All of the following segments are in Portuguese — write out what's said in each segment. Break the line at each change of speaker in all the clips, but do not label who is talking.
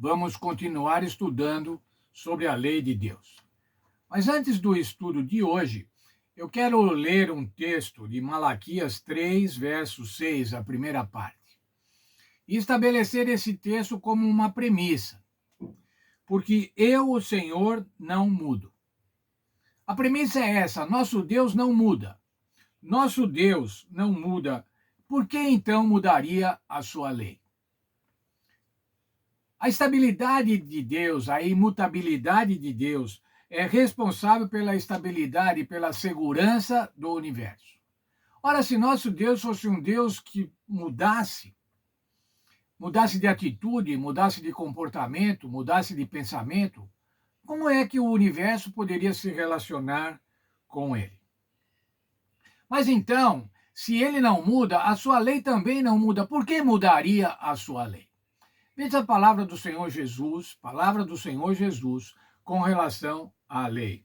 vamos continuar estudando sobre a lei de Deus. Mas antes do estudo de hoje, eu quero ler um texto de Malaquias 3, verso 6, a primeira parte, e estabelecer esse texto como uma premissa, porque eu, o Senhor, não mudo. A premissa é essa: nosso Deus não muda. Nosso Deus não muda. Por que então mudaria a sua lei? A estabilidade de Deus, a imutabilidade de Deus, é responsável pela estabilidade e pela segurança do universo. Ora, se nosso Deus fosse um Deus que mudasse de atitude, mudasse de comportamento, mudasse de pensamento, como é que o universo poderia se relacionar com ele? Mas então, se ele não muda, a sua lei também não muda. Por que mudaria a sua lei? Veja a palavra do Senhor Jesus, com relação à lei.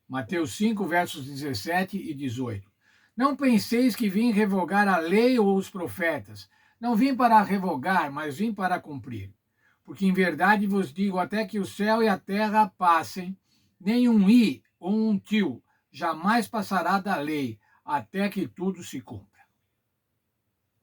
Mateus 5, versos 17 e 18. Não penseis que vim revogar a lei ou os profetas. Não vim para revogar, mas vim para cumprir. Porque em verdade vos digo, até que o céu e a terra passem, nem um i ou um tio jamais passará da lei, até que tudo se cumpra.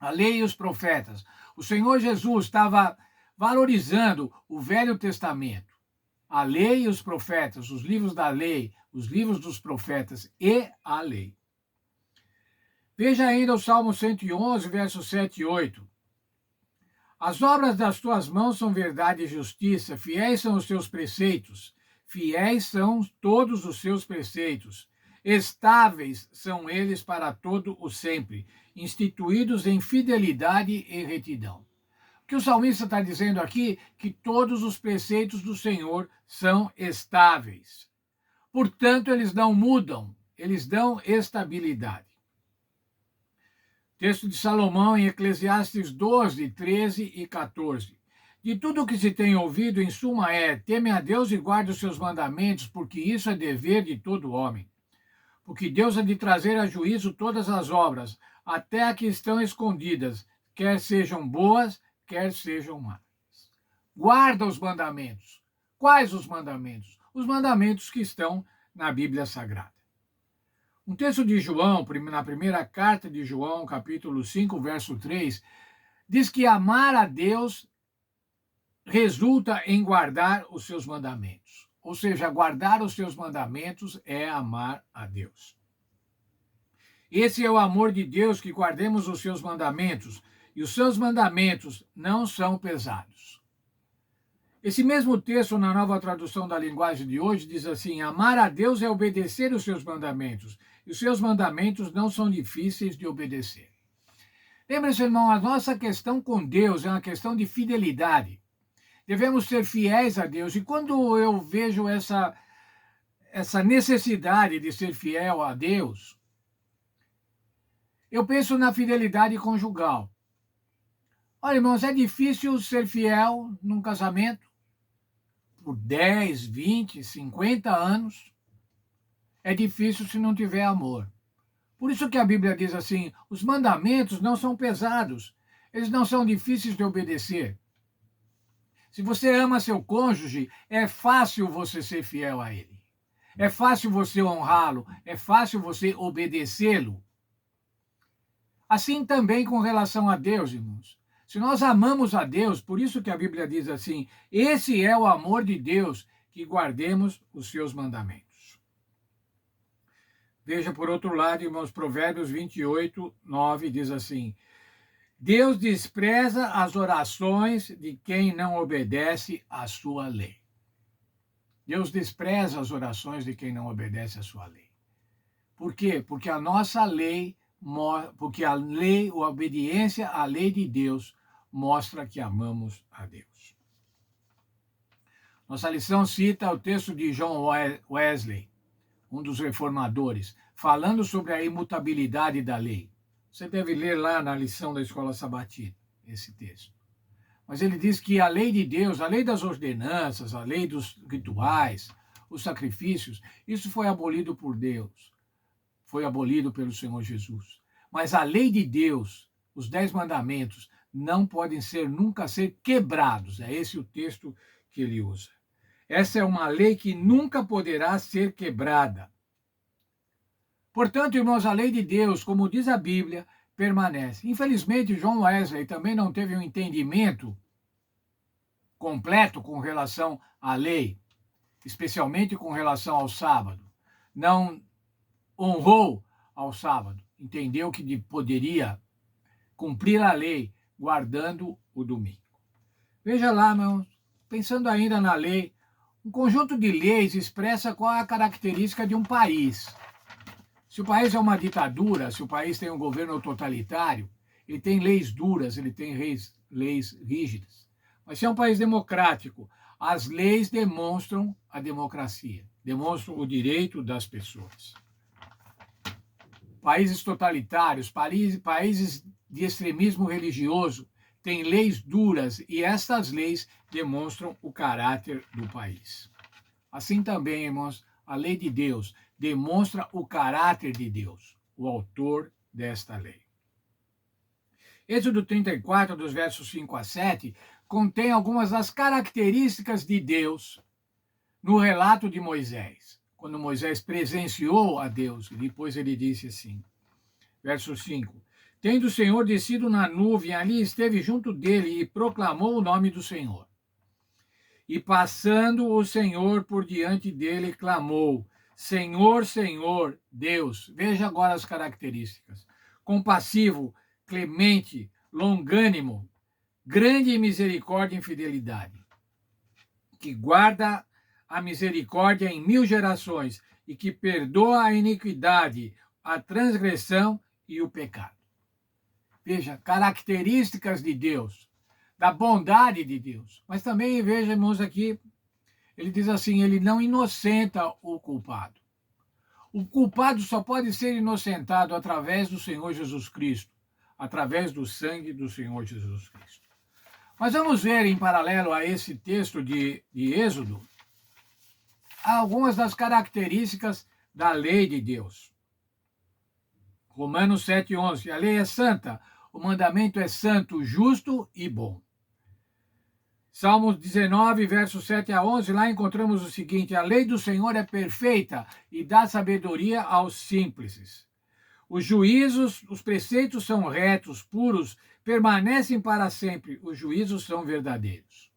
A lei e os profetas. O Senhor Jesus estava valorizando o Velho Testamento. A lei e os profetas, os livros da lei, os livros dos profetas e a lei. Veja ainda o Salmo 111, versos 7 e 8. As obras das tuas mãos são verdade e justiça, fiéis são os teus preceitos, fiéis são todos os seus preceitos. Estáveis são eles para todo o sempre, instituídos em fidelidade e retidão. O que o salmista está dizendo aqui é que todos os preceitos do Senhor são estáveis. Portanto, eles não mudam, eles dão estabilidade. Texto de Salomão em Eclesiastes 12, 13 e 14. De tudo o que se tem ouvido, em suma teme a Deus e guarde os seus mandamentos, porque isso é dever de todo homem. Porque Deus há de trazer a juízo todas as obras, até as que estão escondidas, quer sejam boas, quer sejam más. Guarda os mandamentos. Quais os mandamentos? Os mandamentos que estão na Bíblia Sagrada. Um texto de João, na primeira carta de João, capítulo 5, verso 3, diz que amar a Deus resulta em guardar os seus mandamentos. Ou seja, guardar os seus mandamentos é amar a Deus. Esse é o amor de Deus, que guardemos os seus mandamentos, e os seus mandamentos não são pesados. Esse mesmo texto, na Nova Tradução da Linguagem de hoje, diz assim: amar a Deus é obedecer os seus mandamentos, e os seus mandamentos não são difíceis de obedecer. Lembre-se, irmão, a nossa questão com Deus é uma questão de fidelidade. Devemos ser fiéis a Deus. E quando eu vejo essa necessidade de ser fiel a Deus, eu penso na fidelidade conjugal. Olha, irmãos, é difícil ser fiel num casamento por 10, 20, 50 anos. É difícil se não tiver amor. Por isso que a Bíblia diz assim: os mandamentos não são pesados, eles não são difíceis de obedecer. Se você ama seu cônjuge, é fácil você ser fiel a ele. É fácil você honrá-lo, é fácil você obedecê-lo. Assim também com relação a Deus, irmãos. Se nós amamos a Deus, por isso que a Bíblia diz assim: esse é o amor de Deus, que guardemos os seus mandamentos. Veja, por outro lado, irmãos, Provérbios 28, 9 diz assim: Deus despreza as orações de quem não obedece à sua lei. Deus despreza as orações de quem não obedece à sua lei. Por quê? Porque a nossa lei, a obediência à lei de Deus mostra que amamos a Deus. Nossa lição cita o texto de John Wesley, um dos reformadores, falando sobre a imutabilidade da lei. Você deve ler lá na lição da Escola Sabatina esse texto. Mas ele diz que a lei de Deus, a lei das ordenanças, a lei dos rituais, os sacrifícios, isso foi abolido por Deus. Foi abolido pelo Senhor Jesus. Mas a lei de Deus, os 10 mandamentos, não podem nunca ser quebrados. É esse o texto que ele usa. Essa é uma lei que nunca poderá ser quebrada. Portanto, irmãos, a lei de Deus, como diz a Bíblia, permanece. Infelizmente, John Wesley também não teve um entendimento completo com relação à lei, especialmente com relação ao sábado. Não honrou ao sábado, entendeu que poderia cumprir a lei guardando o domingo. Veja lá, irmãos, pensando ainda na lei, um conjunto de leis expressa qual é a característica de um país. Se o país é uma ditadura, se o país tem um governo totalitário, ele tem leis duras, ele tem leis rígidas. Mas se é um país democrático, as leis demonstram a democracia, demonstram o direito das pessoas. Países totalitários, países de extremismo religioso, têm leis duras e estas leis demonstram o caráter do país. Assim também, irmãos, a lei de Deus demonstra o caráter de Deus, o autor desta lei. Êxodo 34, dos versos 5 a 7, contém algumas das características de Deus no relato de Moisés. Quando Moisés presenciou a Deus, depois ele disse assim, verso 5, tendo o Senhor descido na nuvem, ali esteve junto dele e proclamou o nome do Senhor. E passando o Senhor por diante dele, clamou, Senhor, Senhor, Deus. Veja agora as características. Compassivo, clemente, longânimo, grande em misericórdia e fidelidade, que guarda a misericórdia em 1000 gerações e que perdoa a iniquidade, a transgressão e o pecado. Veja, características de Deus, da bondade de Deus. Mas também, veja, irmãos, aqui, ele diz assim, ele não inocenta o culpado. O culpado só pode ser inocentado através do Senhor Jesus Cristo, através do sangue do Senhor Jesus Cristo. Mas vamos ver, em paralelo a esse texto de Êxodo, algumas das características da lei de Deus. Romanos 7:11, a lei é santa, o mandamento é santo, justo e bom. Salmos 19, versos 7 a 11, lá encontramos o seguinte, a lei do Senhor é perfeita e dá sabedoria aos simples. Os juízos, os preceitos são retos, puros, permanecem para sempre, os juízos são verdadeiros.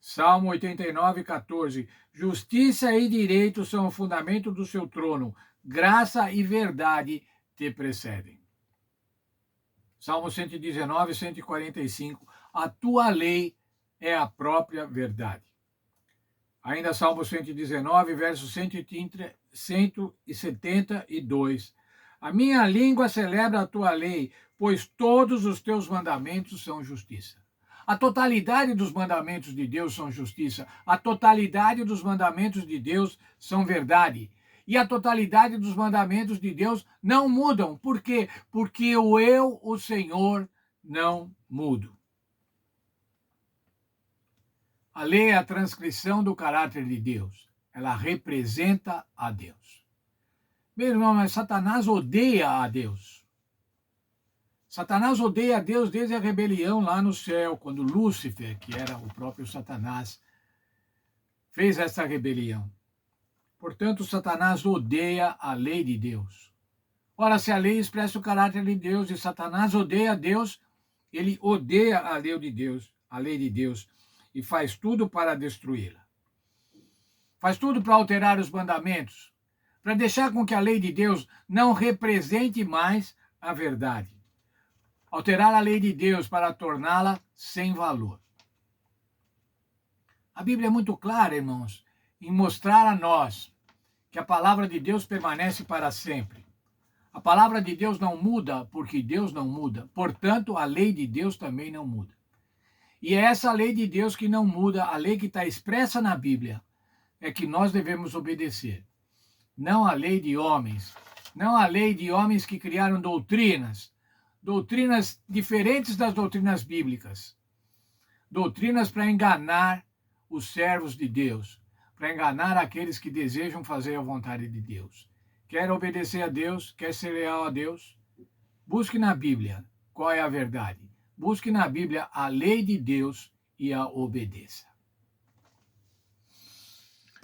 Salmo 89, 14, justiça e direito são o fundamento do seu trono, graça e verdade te precedem. Salmo 119, 145, a tua lei é a própria verdade. Ainda Salmo 119, verso 172. A minha língua celebra a tua lei, pois todos os teus mandamentos são justiça. A totalidade dos mandamentos de Deus são justiça. A totalidade dos mandamentos de Deus são verdade. E a totalidade dos mandamentos de Deus não mudam. Por quê? Porque eu, o Senhor, não mudo. A lei é a transcrição do caráter de Deus. Ela representa a Deus. Meu irmão, mas Satanás odeia a Deus. Satanás odeia a Deus desde a rebelião lá no céu, quando Lúcifer, que era o próprio Satanás, fez essa rebelião. Portanto, Satanás odeia a lei de Deus. Ora, se a lei expressa o caráter de Deus e Satanás odeia a Deus, ele odeia a lei de Deus, e faz tudo para destruí-la. Faz tudo para alterar os mandamentos, para deixar com que a lei de Deus não represente mais a verdade. Alterar a lei de Deus para torná-la sem valor. A Bíblia é muito clara, irmãos, em mostrar a nós que a palavra de Deus permanece para sempre. A palavra de Deus não muda porque Deus não muda. Portanto, a lei de Deus também não muda. E é essa lei de Deus que não muda, a lei que está expressa na Bíblia, é que nós devemos obedecer. Não a lei de homens. Não a lei de homens que criaram doutrinas diferentes das doutrinas bíblicas. Doutrinas para enganar os servos de Deus, para enganar aqueles que desejam fazer a vontade de Deus. Quer obedecer a Deus, quer ser leal a Deus? Busque na Bíblia qual é a verdade. busque na Bíblia a lei de Deus e a obedeça.